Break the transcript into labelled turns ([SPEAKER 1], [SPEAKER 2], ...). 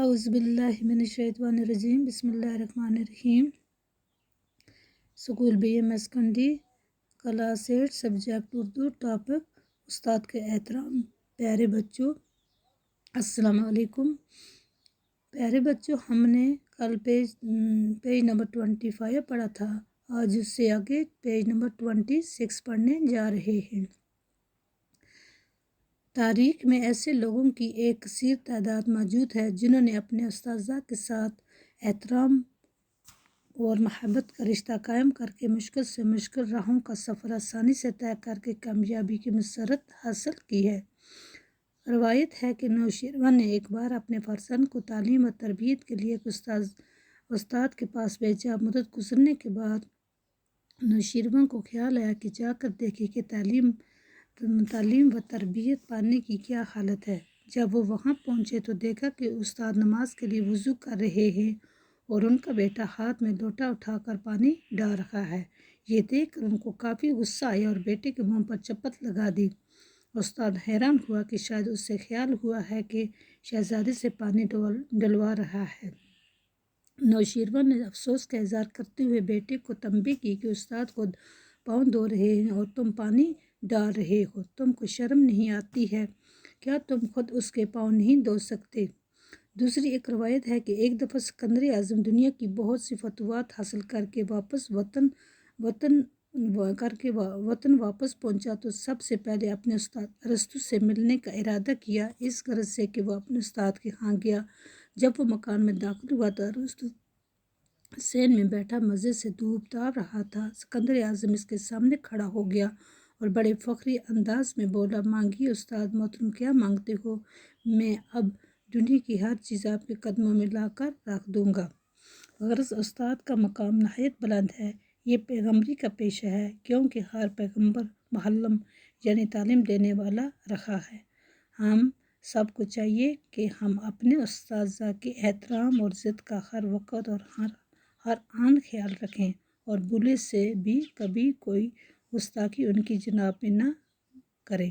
[SPEAKER 1] اعوذ باللہ من الشیطان الرجیم بسم اللہ الرحمن الرحیم۔ School B M S Kandi class 8 subject Urdu topic استاد کے احترام۔ پیارے بچوں السلام علیکم۔ پیارے بچوں ہم نے کل پیج نمبر 25 پڑھا تھا، آج اس سے آگے پیج نمبر 26 پڑھنے جا رہے ہیں۔ تاریخ میں ایسے لوگوں کی ایک کثیر تعداد موجود ہے جنہوں نے اپنے اساتذہ کے ساتھ احترام اور محبت کا رشتہ قائم کر کے مشکل سے مشکل راہوں کا سفر آسانی سے طے کر کے کامیابی کی مسرت حاصل کی ہے۔ روایت ہے کہ نوشیروان نے ایک بار اپنے فرزند کو تعلیم و تربیت کے لیے ایک استاد کے پاس بھیجا۔ مدت گزرنے کے بعد نوشیروان کو خیال آیا کہ جا کر دیکھے کہ تعلیم و تربیت پانے کی کیا حالت ہے۔ جب وہ وہاں پہنچے تو دیکھا کہ استاد نماز کے لیے وضو کر رہے ہیں اور ان کا بیٹا ہاتھ میں لوٹا اٹھا کر پانی ڈال رہا ہے۔ یہ دیکھ کر ان کو کافی غصہ آیا اور بیٹے کے منہ پر چپت لگا دی۔ استاد حیران ہوا کہ شاید اس سے خیال ہوا ہے کہ شہزادے سے پانی ڈلوا رہا ہے۔ نوشیروان نے افسوس کا اظہار کرتے ہوئے بیٹے کو تنبیہ کی کہ استاد خود پاؤں دھو رہے ہیں اور تم پانی ڈال رہے ہو، تم کو شرم نہیں آتی ہے؟ کیا تم خود اس کے پاؤں نہیں دھو سکتے؟ دوسری ایک روایت ہے کہ ایک دفعہ سکندر اعظم دنیا کی بہت سی فتوحات حاصل کر کے وطن واپس پہنچا تو سب سے پہلے اپنے استاد ارسطو سے ملنے کا ارادہ کیا، اس غرض سے کہ وہ اپنے استاد کے ہاں گیا۔ جب وہ مکان میں داخل ہوا تو ارسطو سین میں بیٹھا مزے سے دھوپ داو رہا تھا۔ سکندر اعظم اس کے سامنے کھڑا ہو گیا اور بڑے فخری انداز میں بولا، مانگیے استاد محترم، کیا مانگتے ہو؟ میں اب دنیا کی ہر چیز آپ کے قدموں میں لا کر رکھ دوں گا۔ غرض استاد کا مقام نہایت بلند ہے، یہ پیغمبری کا پیشہ ہے، کیونکہ ہر پیغمبر معلم یعنی تعلیم دینے والا رہا ہے۔ ہم سب کو چاہیے کہ ہم اپنے اساتذہ کے احترام اور عزت کا ہر وقت اور ہر آن خیال رکھیں اور بھولے سے بھی کبھی کوئی گستاخی ان کی جناب میں نہ کریں۔